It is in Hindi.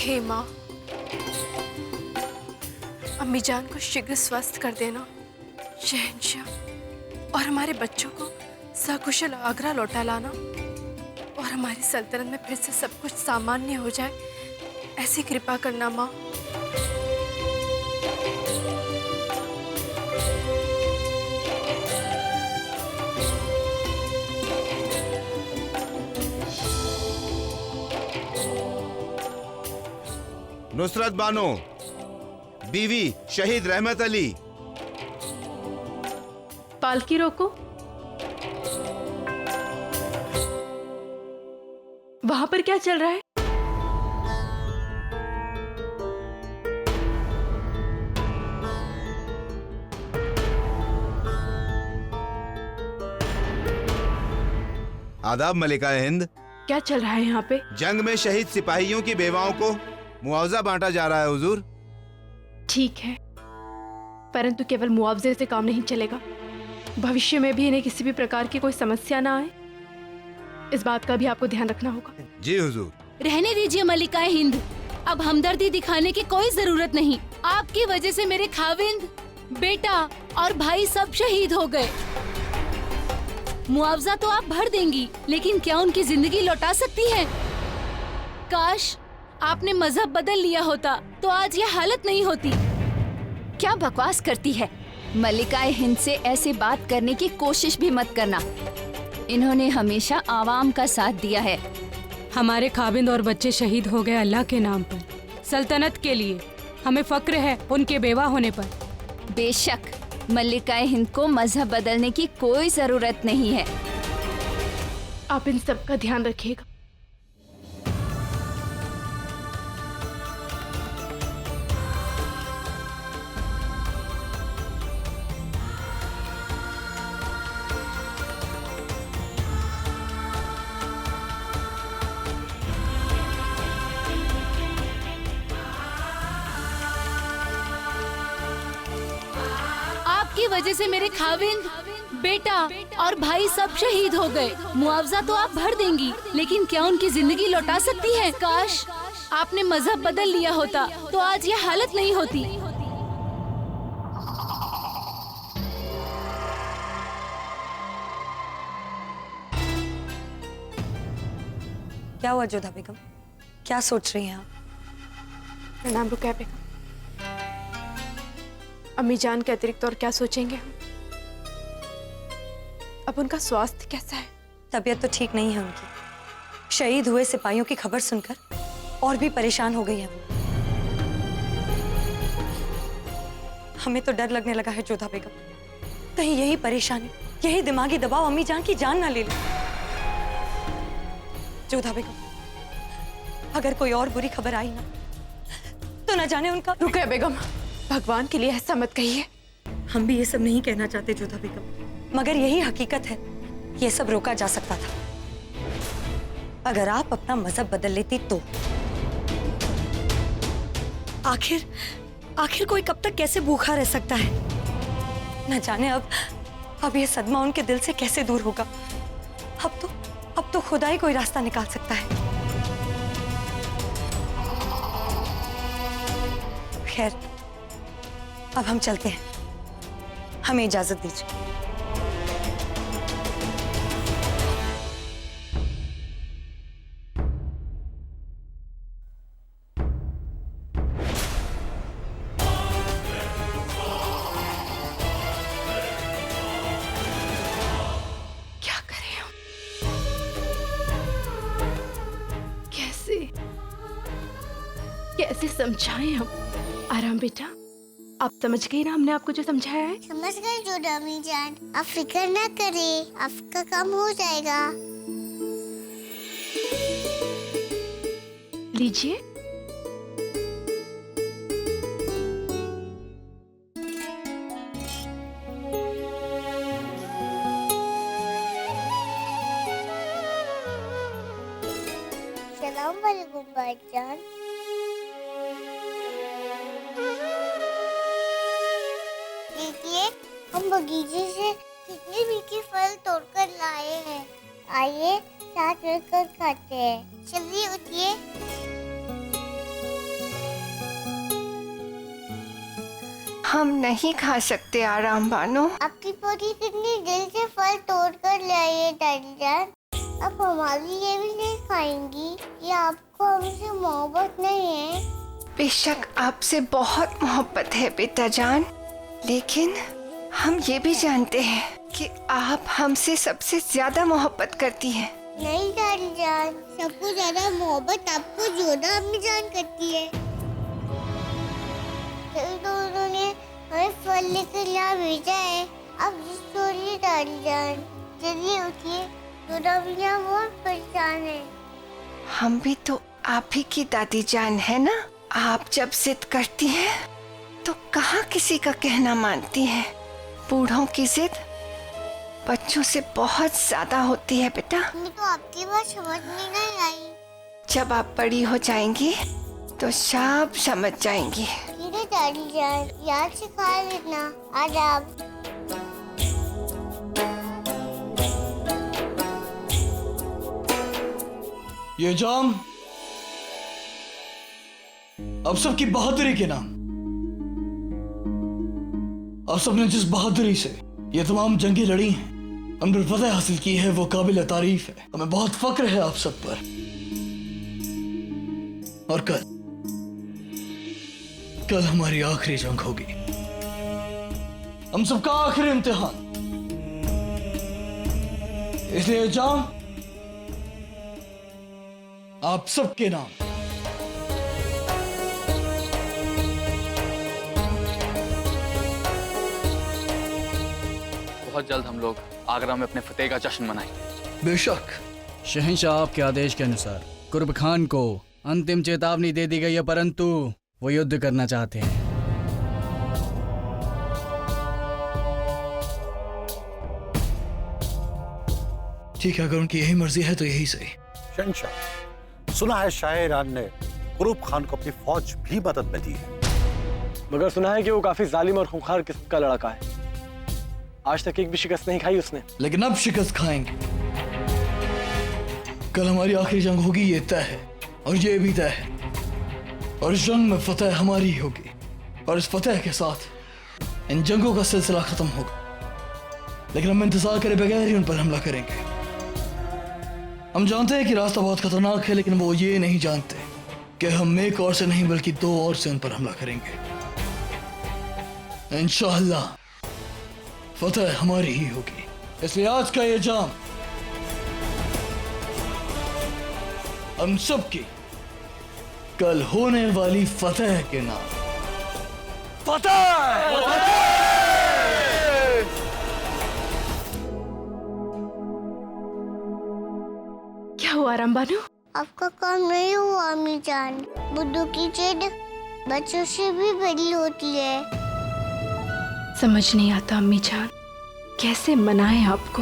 हे माँ, अम्मी जान को शीघ्र स्वस्थ कर देना, शहंशाह, और हमारे बच्चों को सकुशल आगरा लौटा लाना, और हमारी सल्तनत में फिर से सब कुछ सामान्य हो जाए, ऐसी कृपा करना माँ। नुसरत बानो, बीवी शहीद रहमत अली। पालकी रोको। वहां पर क्या चल रहा है? आदाब मलिका हिंद। क्या चल रहा है यहाँ पे? जंग में शहीद सिपाहियों की बेवाओं को मुआवजा बांटा जा रहा है हुजूर। ठीक है, परंतु केवल मुआवजे से काम नहीं चलेगा। भविष्य में भी इन्हें किसी भी प्रकार की कोई समस्या ना आए, इस बात का भी आपको ध्यान रखना होगा। जी हुजूर। रहने दीजिए मलिकाए हिंद, अब हमदर्दी दिखाने की कोई जरूरत नहीं। आपकी वजह से मेरे खाविंद, बेटा और भाई सब शहीद हो गए। मुआवजा तो आप भर देंगी, लेकिन क्या उनकी जिंदगी लौटा सकती हैं? काश आपने मजहब बदल लिया होता तो आज ये हालत नहीं होती। क्या बकवास करती है? मलिकाए हिंद से ऐसे बात करने की कोशिश भी मत करना। इन्होंने हमेशा आवाम का साथ दिया है। हमारे खाबिंद और बच्चे शहीद हो गए अल्लाह के नाम पर, सल्तनत के लिए। हमें फक्र है उनके बेवा होने पर। बेशक मलिकाए हिंद को मजहब बदलने की कोई जरूरत नहीं है। आप इन सब का ध्यान रखिएगा। आपकी वजह से मेरे खाविंद, बेटा और भाई सब शहीद हो गए। मुआवजा तो आप भर देंगी, लेकिन क्या उनकी जिंदगी लौटा सकती हैं? काश आपने मजहब बदल लिया होता तो आज ये हालत नहीं होती। क्या हुआ जोधा बेगम, क्या सोच रही हैं आप? प्रणाम रुकैया बेगम। अम्मी जान के अतिरिक्त और क्या सोचेंगे हम? अब उनका स्वास्थ्य कैसा है? तबीयत तो ठीक नहीं है उनकी। शहीद हुए सिपाहियों की खबर सुनकर और भी परेशान हो गई है वो। हमें तो डर लगने लगा है जोधा बेगम, कहीं यही परेशानी, यही दिमागी दबाव अम्मी जान की जान ना ले ले। जोधा बेगम, अगर कोई और बुरी खबर आई ना तो न जाने उनका। रुकैया बेगम, भगवान के लिए ऐसा मत कहिए। हम भी ये सब नहीं कहना चाहते जोधा बेगम, मगर यही हकीकत है, ये सब रोका जा सकता था अगर आप अपना मजहब बदल लेती तो। आखिर कोई कब तक कैसे भूखा रह सकता है? न जाने अब ये सदमा उनके दिल से कैसे दूर होगा। अब तो खुदा ही कोई रास्ता निकाल सकता है। खैर, अब हम चलते हैं, हमें इजाजत दीजिए। क्या करें हम? कैसे समझाएं हम? आराम बेटा, आप समझ गई ना हमने आपको जो समझाया है? समझ गई जो अम्मी जान, आप फिक्र ना करें, आपका काम हो जाएगा। लीजिए। सलाम वालेकुम भाईजान। देखिए, हम बगीचे से कितने मीठे फल तोड़कर लाए हैं। आइए साथ मिलकर खाते हैं। चलिए उठिए। हम नहीं खा सकते आराम बानो। आपकी पोती कितनी दिल से फल तोड़ कर लाई है दादी जान। आप हमारे लिए भी नहीं खाएंगी? या आपको हमसे मोहब्बत नहीं है? बेशक आपसे बहुत मोहब्बत है बेटा जान, लेकिन हम ये भी जानते हैं कि आप हमसे सबसे ज्यादा मोहब्बत करती हैं। नहीं दादी जान, सबको ज्यादा मोहब्बत आपको जोधा अम्मी जान करती है। तो उन्होंने हमें फल लेकर यहाँ भेजा है। अब छोड़िए दादी जान, चलिए उठिए, जोधा अम्मी जान बहुत परेशान है। हम भी तो आप ही की दादी जान है ना। आप जब जिद करती हैं तो कहाँ किसी का कहना मानती हैं। बूढ़ों की जिद बच्चों से बहुत ज्यादा होती है बेटा। मुझे तो आपकी बात समझ में नहीं आई। जब आप बड़ी हो जाएंगी तो सब समझ जाएंगी। ठीक है दादी जान, याद से खा लेना। आदाब। ये जाम अब सबकी बहादुरी के नाम, अब सबने जिस बहादुरी से ये तमाम जंगें लड़ी हैं, हम पर फतह हासिल की है, वो काबिल तारीफ है। हमें बहुत फक्र है आप सब पर। और कल हमारी आखिरी जंग होगी, हम सबका आखिरी इम्तिहान। इसलिए जाम आप सबके नाम। बहुत जल्द हम लोग आगरा में अपने फतेह का जश्न मनाएंगे। बेशक। शहंशाह आपके आदेश के अनुसार कुर्ब खान को अंतिम चेतावनी दे दी गई है, परंतु वो युद्ध करना चाहते हैं। ठीक है, अगर उनकी यही मर्जी है तो यही सही। शहंशाह, सुना है शाह ईरान ने कुरूब खान को अपनी फौज भी मदद में दी है, मगर सुना है कि वो काफी जालिम और खूंखार किस्म का लड़का है। आज तक एक भी शिकस्त नहीं खाई उसने। लेकिन अब शिकस्त खाएंगे। कल हमारी आखिरी जंग होगी, ये तय है, और ये भी तय है। और इस जंग में फतेह हमारी ही होगी, और इस फतेह के साथ इन जंगों का सिलसिला खत्म होगा। लेकिन हम इंतजार करे बगैर ही उन पर हमला करेंगे। हम जानते हैं कि रास्ता बहुत खतरनाक है, लेकिन वो ये नहीं जानते कि हम एक और से नहीं बल्कि दो और से उन पर हमला करेंगे। इंशाअल्लाह फतेह हमारी ही होगी। इसलिए आज का ये जाम हम सबकी कल होने वाली फतेह के नाम। फतेह! क्या हुआ रामबानु? आपका काम नहीं हुआ अम्मी जान। बुद्धू की जिद बच्चों से भी बड़ी होती है। समझ नहीं आता अम्मी जान, कैसे मनाएं आपको।